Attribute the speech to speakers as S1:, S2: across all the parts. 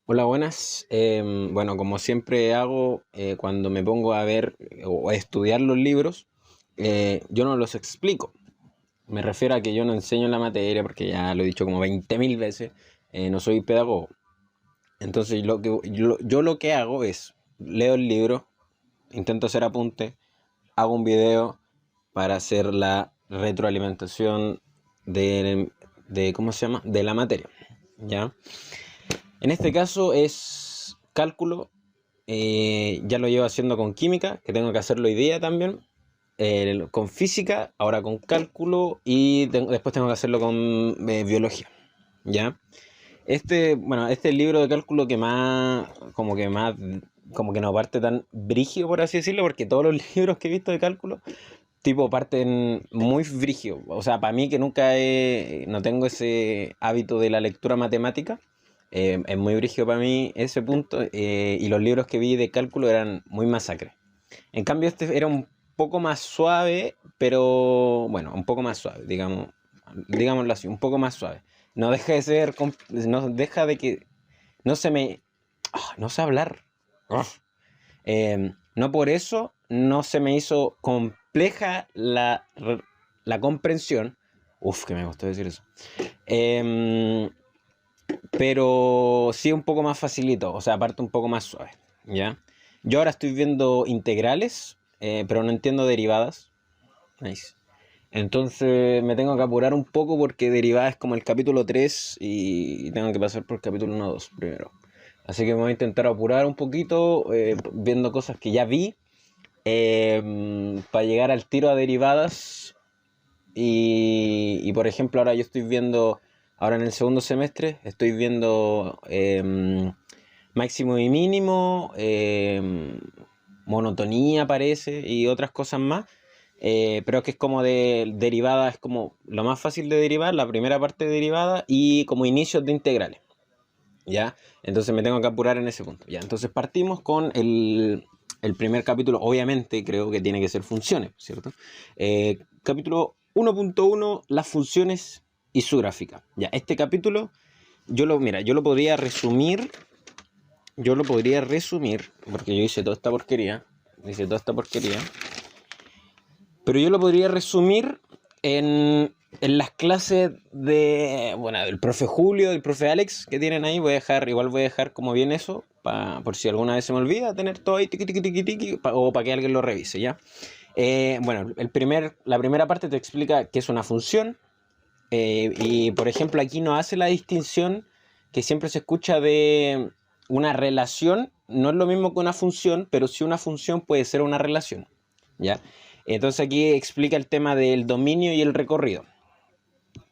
S1: Hola, buenas. Bueno, como siempre hago cuando me pongo a ver o a estudiar los libros, yo no los explico. Me refiero a que yo no enseño la materia porque ya lo he dicho como 20.000 veces, no soy pedagogo. Entonces yo lo que hago es leo el libro, intento hacer apuntes, hago un video para hacer la retroalimentación ¿cómo se llama? De la materia. ¿Ya? En este caso es cálculo. Ya lo llevo haciendo con química, que tengo que hacerlo hoy día también. Con física, ahora con cálculo y después tengo que hacerlo con biología. ¿Ya? Este es el libro de cálculo que como que no parte tan brígido, por así decirlo, porque todos los libros que he visto de cálculo, tipo, parten muy brígido. O sea, para mí que no tengo ese hábito de la lectura matemática, es muy brígido para mí ese punto, y los libros que vi de cálculo eran muy masacres. En cambio, este era un poco más suave, pero bueno, un poco más suave, digámoslo así, un poco más suave. No deja de ser, no deja de que no se me, no sé hablar. No por eso no se me hizo compleja la comprensión. Uf, que me gustó decir eso. Eh, pero sí un poco más facilito, o sea, aparte un poco más suave, ¿ya? Yo ahora estoy viendo integrales, pero no entiendo derivadas. Nice. Entonces me tengo que apurar un poco porque derivadas es como el capítulo 3 y tengo que pasar por el capítulo 1 2 primero. Así que me voy a intentar apurar un poquito, viendo cosas que ya vi, para llegar al tiro a derivadas. Por ejemplo, ahora yo estoy viendo, ahora en el segundo semestre, estoy viendo máximo y mínimo, monotonía parece y otras cosas más. Pero que es como de derivada, es como lo más fácil de derivar, la primera parte de derivada y como inicios de integrales. ¿Ya? Entonces me tengo que apurar en ese punto. ¿Ya? Entonces partimos con el primer capítulo. Obviamente creo que tiene que ser funciones, ¿cierto? Capítulo 1.1, las funciones y su gráfica. Ya, este capítulo, yo lo podría resumir, porque yo hice toda esta porquería, pero yo lo podría resumir en las clases bueno, del profe Julio, del profe Alex que tienen ahí. Igual voy a dejar como bien eso, por si alguna vez se me olvida, tener todo ahí, tiqui, tiqui, tiqui, tiqui, o para que alguien lo revise, ¿ya? Bueno, la primera parte te explica qué es una función, y por ejemplo aquí no hace la distinción que siempre se escucha de una relación. No es lo mismo que una función, pero sí una función puede ser una relación, ¿ya? Entonces aquí explica el tema del dominio y el recorrido,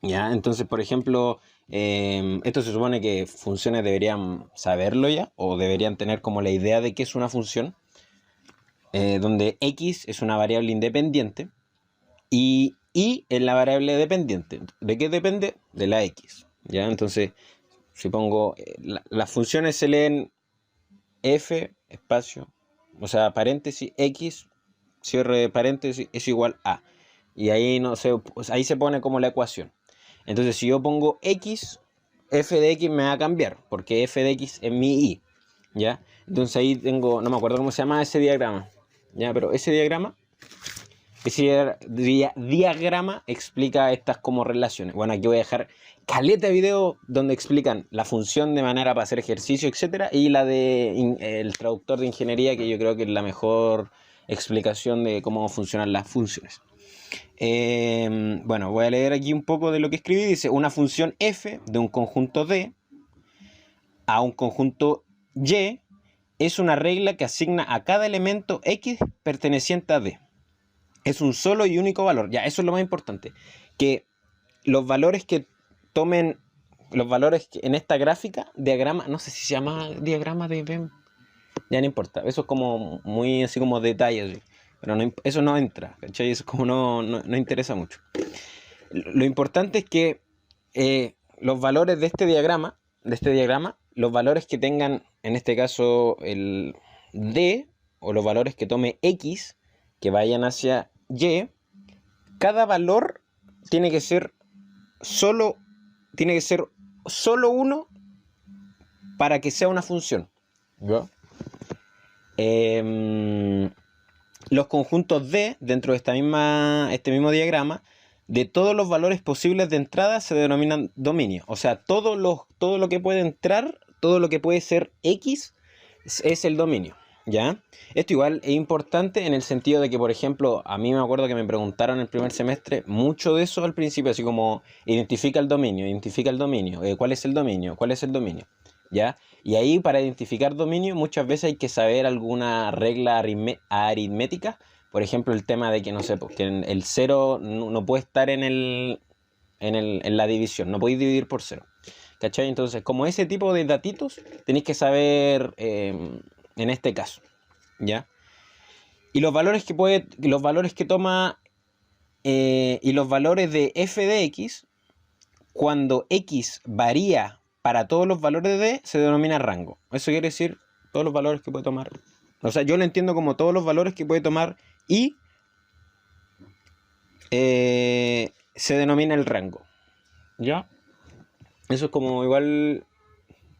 S1: ¿ya? Entonces, por ejemplo, esto se supone que funciones deberían saberlo ya, o deberían tener como la idea de qué es una función, donde x es una variable independiente y y es la variable dependiente. ¿De qué depende? De la x, ¿ya? Entonces, si pongo, las funciones se leen f, espacio, o sea, paréntesis, x, cierre de paréntesis, es igual a. Y ahí, no sé, pues ahí se pone como la ecuación. Entonces, si yo pongo x, f de x me va a cambiar, porque f de x es mi y, ¿ya? Entonces ahí tengo, no me acuerdo cómo se llama ese diagrama, ¿ya? Pero ese diagrama explica estas como relaciones. Bueno, aquí voy a dejar caleta de video donde explican la función de manera para hacer ejercicio, etcétera, y el traductor de ingeniería, que yo creo que es la mejor explicación de cómo funcionan las funciones. Bueno, voy a leer aquí un poco de lo que escribí. Dice: una función f de un conjunto D a un conjunto Y es una regla que asigna a cada elemento x perteneciente a D. Es un solo y único valor. Ya, eso es lo más importante. Que los valores que tomen, los valores que en esta gráfica, diagrama, no sé si se llama diagrama de Venn, ya no importa. Eso es como muy así como detalles, pero no, eso no entra, ¿cachai? Eso como no interesa mucho. Lo importante es que los valores de este diagrama, los valores que tengan, en este caso, el D, o los valores que tome X, que vayan hacia Y, cada valor tiene que ser solo, tiene que ser solo uno para que sea una función. ¿Ya? Los conjuntos D, dentro de este mismo diagrama, de todos los valores posibles de entrada se denominan dominio. O sea, todo lo que puede entrar, todo lo que puede ser X, es el dominio. ¿Ya? Esto igual es importante en el sentido de que, por ejemplo, a mí me acuerdo que me preguntaron en el primer semestre mucho de eso al principio, así como identifica el dominio, ¿cuál es el dominio? ¿Cuál es el dominio? ¿Ya? Y ahí para identificar dominio muchas veces hay que saber alguna regla aritmética, por ejemplo el tema de que, no sé, pues, que el 0 no puede estar en la división, no podéis dividir por 0. ¿Cachai? Entonces, como ese tipo de datitos tenéis que saber en este caso, ¿ya? Y los valores que toma y los valores de f de x, cuando x varía para todos los valores de d, se denomina rango. Eso quiere decir todos los valores que puede tomar. O sea, yo lo entiendo como todos los valores que puede tomar y se denomina el rango. ¿Ya? Eso es como igual,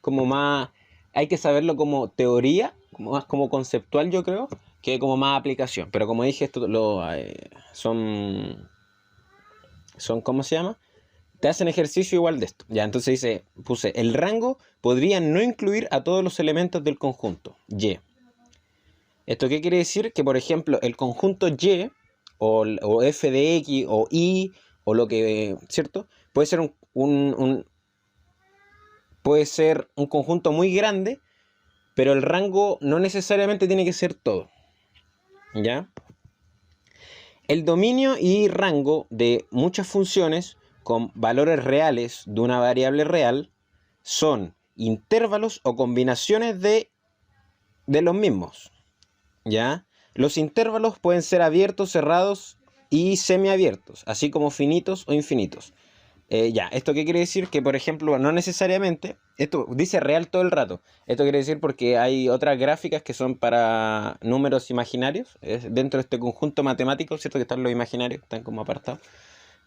S1: como más, hay que saberlo como teoría, como más como conceptual, yo creo, que como más aplicación. Pero como dije, esto son, ¿cómo se llama? Te hacen ejercicio igual de esto. Ya, entonces puse, el rango podría no incluir a todos los elementos del conjunto Y. ¿Esto qué quiere decir? Que, por ejemplo, el conjunto Y, o f de x, o y, o lo que, ¿cierto? Puede ser puede ser un conjunto muy grande, pero el rango no necesariamente tiene que ser todo. ¿Ya? El dominio y rango de muchas funciones con valores reales de una variable real son intervalos o combinaciones de los mismos. ¿Ya? Los intervalos pueden ser abiertos, cerrados y semiabiertos, así como finitos o infinitos. Ya, ¿esto qué quiere decir? Que, por ejemplo, no necesariamente, esto dice real todo el rato. Esto quiere decir porque hay otras gráficas que son para números imaginarios, dentro de este conjunto matemático, ¿cierto? Que están los imaginarios, están como apartados.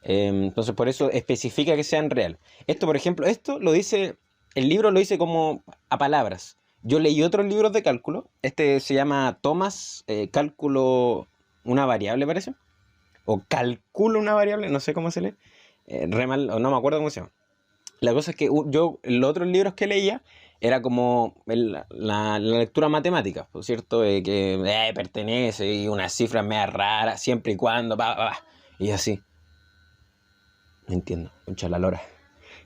S1: Entonces, por eso especifica que sean real. Esto, por ejemplo, el libro lo dice como a palabras. Yo leí otros libros de cálculo. Este se llama Thomas, cálculo una variable, parece. O calculo una variable, no sé cómo se lee. Re mal, o no me acuerdo cómo se llama. La cosa es que yo, los otros libros que leía, era como la lectura matemática, por cierto, que pertenece y unas cifras media raras, siempre y cuando, y así. No entiendo, mucha la lora.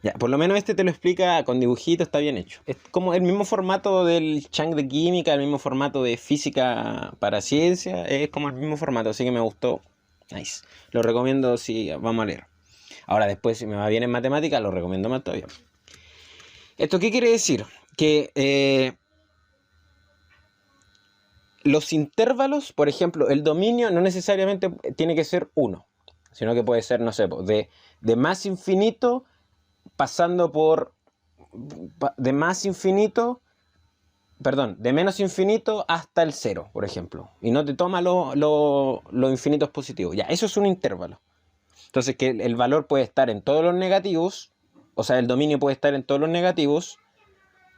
S1: Ya, por lo menos este te lo explica con dibujitos, está bien hecho. Es como el mismo formato del Chang de química, el mismo formato de física para ciencia, es como el mismo formato, así que me gustó. Nice. Lo recomiendo si vamos a leer. Ahora después, si me va bien en matemática, lo recomiendo más todavía. ¿Esto qué quiere decir? Que los intervalos, por ejemplo, el dominio no necesariamente tiene que ser 1, sino que puede ser, no sé, de más infinito pasando por de menos infinito hasta el 0, por ejemplo. Y no te toma los infinitos positivos. Ya, eso es un intervalo. Entonces, que el valor puede estar en todos los negativos, o sea, el dominio puede estar en todos los negativos,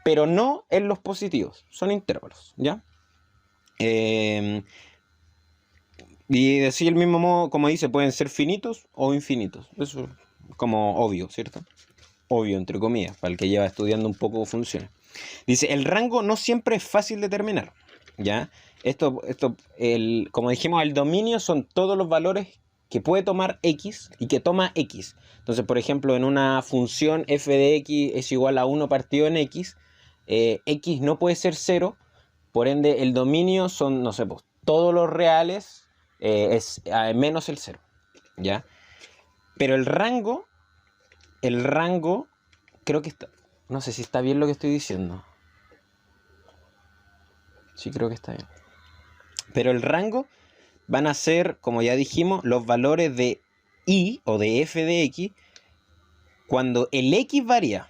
S1: pero no en los positivos. Son intervalos, ¿ya? Y de así el mismo modo, como dice, pueden ser finitos o infinitos. Eso es como obvio, ¿cierto? Obvio, entre comillas, para el que lleva estudiando un poco funciones. Dice, el rango no siempre es fácil de determinar, ¿ya? Como dijimos, el dominio son todos los valores que puede tomar X y que toma X. Entonces, por ejemplo, en una función f de X es igual a 1 partido en X, X no puede ser 0, por ende el dominio son, no sé, pues, todos los reales es menos el 0, ¿ya? Pero el rango, creo que está, no sé si está bien lo que estoy diciendo. Sí, creo que está bien. Pero el rango van a ser, como ya dijimos, los valores de y o de f de x cuando el x varía.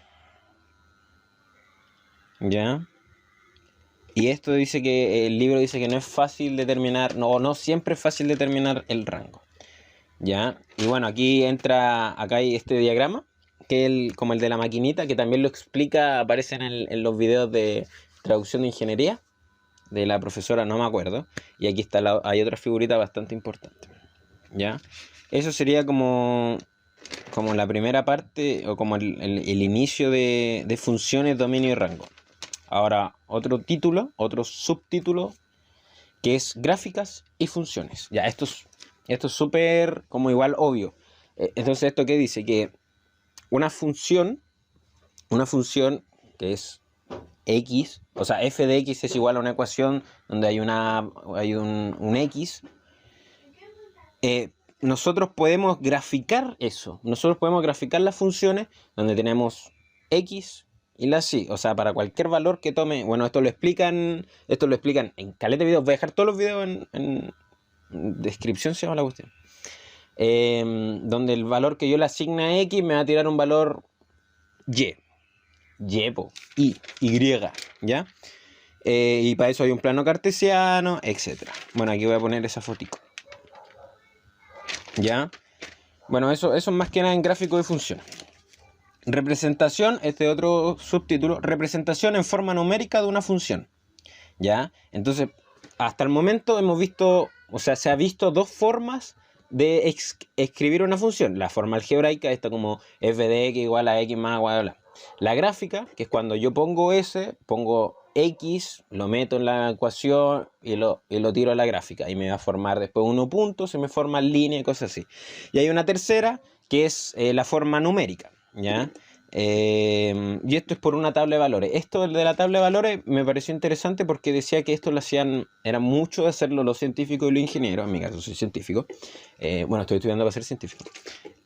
S1: ¿Ya? Y esto dice que el libro dice que no es fácil determinar, no siempre es fácil determinar el rango. ¿Ya? Y bueno, acá hay este diagrama. que como el de la maquinita, que también lo explica, aparece en los videos de traducción de ingeniería de la profesora, no me acuerdo. Y aquí está hay otra figurita bastante importante, ¿ya? Eso sería como la primera parte, o como el inicio de funciones, dominio y rango. Ahora, otro subtítulo, que es gráficas y funciones. Ya, esto es súper como igual obvio. Entonces, ¿esto qué dice? Que una función que es x, o sea, f de x es igual a una ecuación donde hay un x. Nosotros podemos graficar eso. Nosotros podemos graficar las funciones donde tenemos x y las y. O sea, para cualquier valor que tome. Bueno, esto lo explican en caleta de videos. Voy a dejar todos los videos en descripción, se llama la cuestión. Donde el valor que yo le asigne a x me va a tirar un valor y. Y, ¿ya? Y para eso hay un plano cartesiano, etc. Bueno, aquí voy a poner esa fotico. ¿Ya? Bueno, eso es más que nada en gráfico de funciones. Representación, este otro subtítulo, representación en forma numérica de una función. ¿Ya? Entonces, hasta el momento hemos visto, o sea, se ha visto dos formas de escribir una función. La forma algebraica, esta como f de x igual a x más bla, bla, bla. La gráfica, que es cuando yo pongo x, lo meto en la ecuación y lo tiro a la gráfica. Y me va a formar después uno punto, se me forma línea y cosas así. Y hay una tercera, que es la forma numérica, ¿ya? Y esto es por una tabla de valores. Esto de la tabla de valores me pareció interesante porque decía que esto lo hacían, era mucho de hacerlo los científicos y los ingenieros. En mi caso soy científico. Bueno, estoy estudiando para ser científico.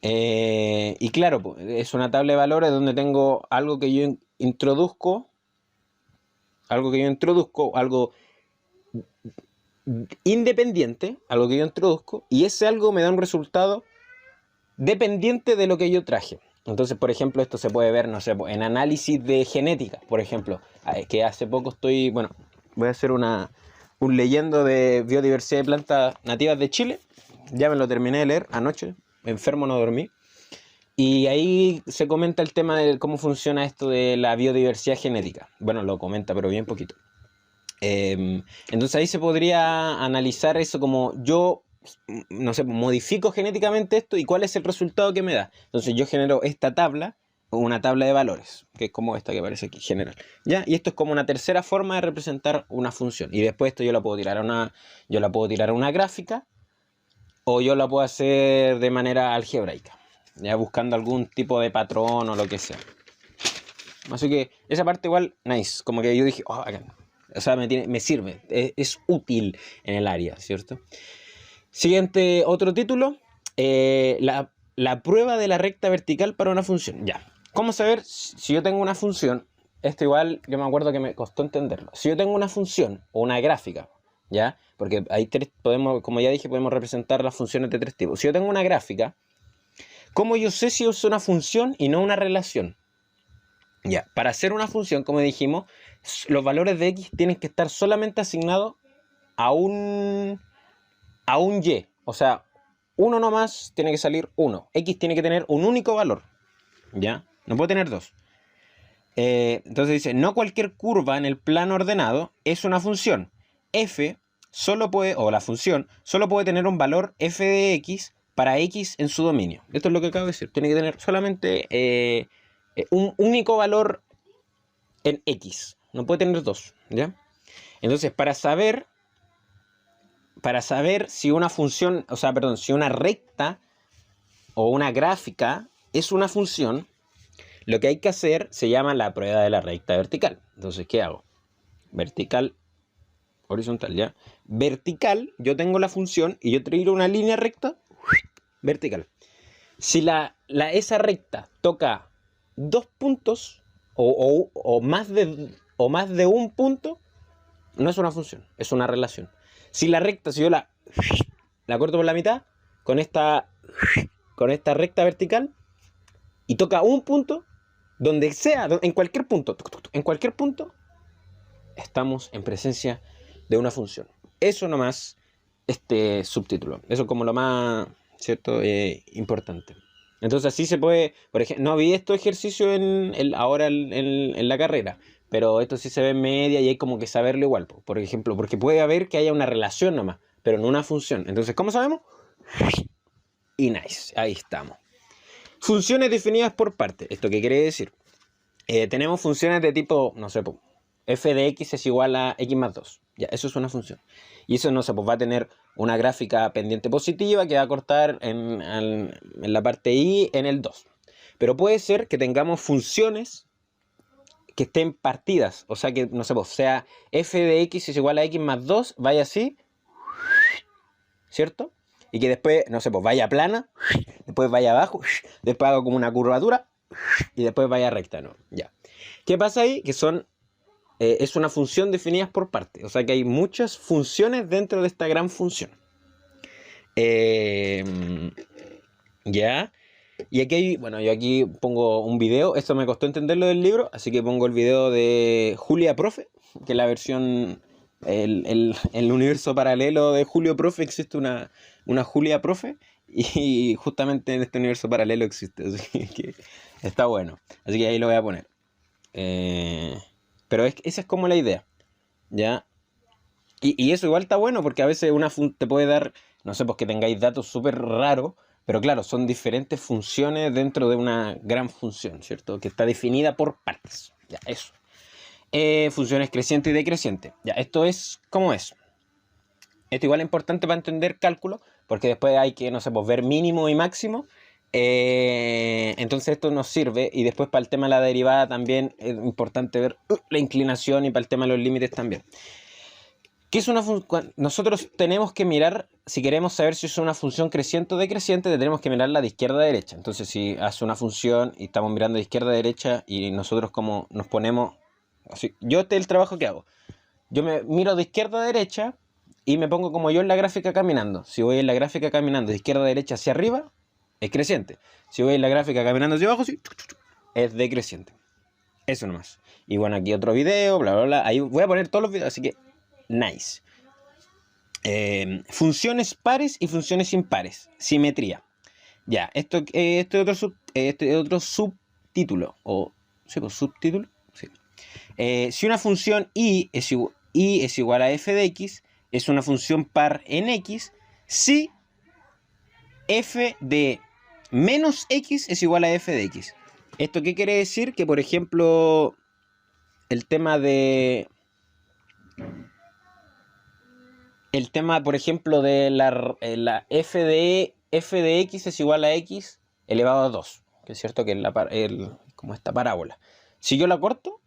S1: Y claro, pues, es una tabla de valores donde tengo algo que yo introduzco, algo independiente, algo que yo introduzco, y ese algo me da un resultado dependiente de lo que yo traje. Entonces, por ejemplo, esto se puede ver, no sé, en análisis de genética, por ejemplo, que hace poco voy a hacer un leyendo de biodiversidad de plantas nativas de Chile. Ya me lo terminé de leer anoche, enfermo no dormí. Y ahí se comenta el tema de cómo funciona esto de la biodiversidad genética. Bueno, lo comenta, pero bien poquito. Entonces ahí se podría analizar eso como yo, no sé, modifico genéticamente esto y cuál es el resultado que me da. Entonces yo genero esta tabla, una tabla de valores, que es como esta que aparece aquí, general. ¿Ya? Y esto es como una tercera forma de representar una función. Y después esto yo la puedo tirar a una gráfica, o yo la puedo hacer de manera algebraica, ya buscando algún tipo de patrón o lo que sea. Así que esa parte igual, nice. Como que yo dije, oh, acá. O sea, me sirve, es útil en el área, ¿cierto? Siguiente, otro título, la prueba de la recta vertical para una función. Ya, ¿cómo saber si yo tengo una función? Esto igual, yo me acuerdo que me costó entenderlo. Si yo tengo una función o una gráfica, ¿ya? Porque hay como ya dije, podemos representar las funciones de tres tipos. Si yo tengo una gráfica, ¿cómo yo sé si es una función y no una relación? Ya, para hacer una función, como dijimos, los valores de x tienen que estar solamente asignados a un y. O sea, uno nomás tiene que salir 1. X tiene que tener un único valor. ¿Ya? No puede tener dos. Entonces dice, no cualquier curva en el plano ordenado es una función. F o la función, solo puede tener un valor f de x para x en su dominio. Esto es lo que acabo de decir. Tiene que tener solamente un único valor en x. No puede tener dos, ¿ya? Entonces, para saber si una función, o sea, perdón, si una recta o una gráfica es una función, lo que hay que hacer se llama la prueba de la recta vertical. Entonces, ¿qué hago? Vertical, horizontal, ¿ya? Vertical, yo tengo la función y yo tiro una línea recta, vertical. Si esa recta toca dos puntos o más de un punto, no es una función, es una relación. Si yo la corto por la mitad con esta recta vertical y toca un punto, donde sea, en cualquier punto, estamos en presencia de una función. Eso nomás, este subtítulo. Eso como lo más, ¿cierto? Importante. Entonces así se puede, por ejemplo, no vi estos ejercicios ahora en la carrera, pero esto sí se ve en media y hay como que saberlo igual, por ejemplo, porque puede haber que haya una relación nomás, pero no una función. Entonces, ¿cómo sabemos? Y nice, ahí estamos. Funciones definidas por parte. ¿Esto qué quiere decir? Tenemos funciones de tipo, no sé, f de x es igual a x más 2. Ya, eso es una función. Y eso, no sé, pues va a tener una gráfica pendiente positiva que va a cortar en la parte y en el 2. Pero puede ser que tengamos funciones que estén partidas. O sea, que, no sé, pues sea f de x es igual a x más 2, vaya así, ¿cierto? Y que después, no sé, pues vaya plana, después vaya abajo, después hago como una curvatura y después vaya recta, ¿no? Ya. ¿Qué pasa ahí? Que es una función definida por parte. O sea que hay muchas funciones dentro de esta gran función. Ya. Y aquí hay, bueno, yo aquí pongo un video. Esto me costó entenderlo del libro, así que pongo el video de Julia Profe, que es la versión, el universo paralelo de Julio Profe. Existe una Julia Profe, y justamente en este universo paralelo existe, así que está bueno. Así que ahí lo voy a poner. Pero esa es como la idea, ¿ya? Y eso igual está bueno porque a veces te puede dar, no sé, pues que tengáis datos súper raros, pero claro, son diferentes funciones dentro de una gran función, ¿cierto? Que está definida por partes, ya, eso. Funciones creciente y decreciente, ya, esto es como es. Esto igual es importante para entender cálculo, porque después hay que, no sé, pues ver mínimo y máximo. Entonces esto nos sirve, y después para el tema de la derivada también es importante ver la inclinación, y para el tema de los límites también. ¿Qué es una función? Nosotros tenemos que mirar, si queremos saber si es una función creciente o decreciente, tenemos que mirarla de izquierda a derecha. Entonces, si hace una función y estamos mirando de izquierda a derecha, y nosotros como nos ponemos así, yo el trabajo que hago, yo me miro de izquierda a derecha y me pongo como yo en la gráfica caminando. Si voy en la gráfica caminando de izquierda a derecha hacia arriba, es creciente. Si voy en la gráfica caminando hacia abajo, sí, es decreciente. Eso nomás. Y bueno, aquí otro video, bla, bla, bla. Ahí voy a poner todos los videos, así que nice. Funciones pares y funciones impares. Simetría. Ya, este otro subtítulo. O, ¿sí, pues, subtítulo? Sí. Si una función y es igual a f de x, es una función par en x si f de menos x es igual a f de x. ¿Esto qué quiere decir? Que, por ejemplo, el tema, por ejemplo, de la f de x es igual a x elevado a 2, que es cierto que es como esta parábola. Si yo la corto,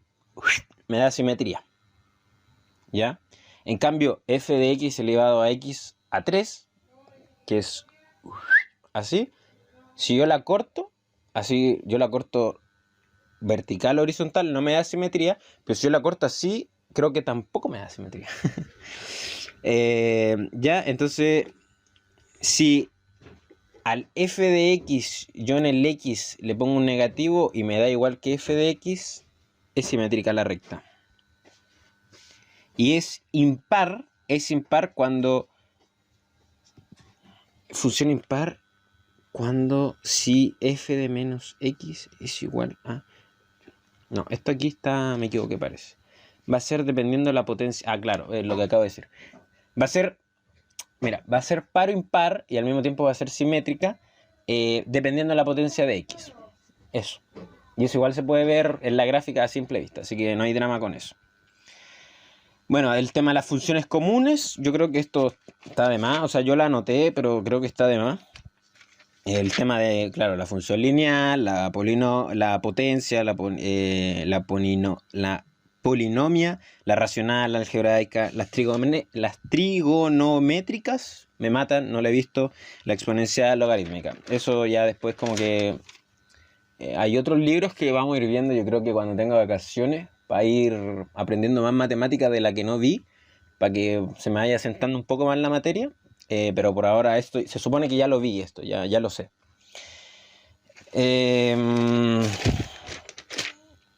S1: me da simetría, ¿ya? En cambio, f de x elevado a x a 3, que es así, si yo la corto, así, yo la corto vertical o horizontal, no me da simetría, pero si yo la corto así, creo que tampoco me da simetría. Ya, entonces, si al f de x yo en el x le pongo un negativo y me da igual que f de x, es simétrica la recta. Y es impar cuando... Función impar cuando si f de menos x es igual a... No, esto aquí me equivoqué, parece. Va a ser dependiendo de la potencia... Ah, claro, es lo que acabo de decir. Va a ser... Mira, va a ser par o impar y al mismo tiempo va a ser simétrica, dependiendo de la potencia de x. Eso. Y eso igual se puede ver en la gráfica a simple vista, así que no hay drama con eso. Bueno, el tema de las funciones comunes, yo creo que esto está de más. O sea, yo la anoté, pero creo que está de más. El tema de, claro, la función lineal, la potencia, la polinomia, la racional, la algebraica, las trigonométricas, me matan, no la he visto, la exponencial logarítmica. Eso ya después como que... hay otros libros que vamos a ir viendo, yo creo que cuando tenga vacaciones, para ir aprendiendo más matemáticas de la que no vi, para que se me vaya sentando un poco más la materia. Pero por ahora esto, se supone que ya lo vi esto, ya lo sé.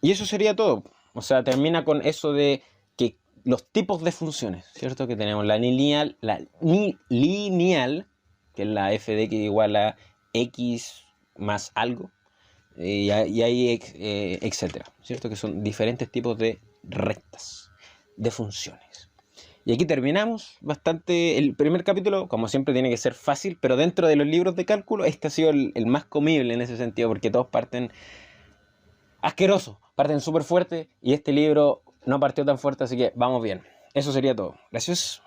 S1: Y eso sería todo. O sea, termina con eso de que los tipos de funciones, ¿cierto? Que tenemos la lineal, que es la f de x igual a x más algo, y ahí etcétera, ¿cierto? Que son diferentes tipos de rectas, de funciones. Y aquí terminamos bastante. El primer capítulo, como siempre, tiene que ser fácil, pero dentro de los libros de cálculo, este ha sido el más comible en ese sentido, porque todos parten asquerosos, parten súper fuerte, y este libro no partió tan fuerte, así que vamos bien. Eso sería todo. Gracias.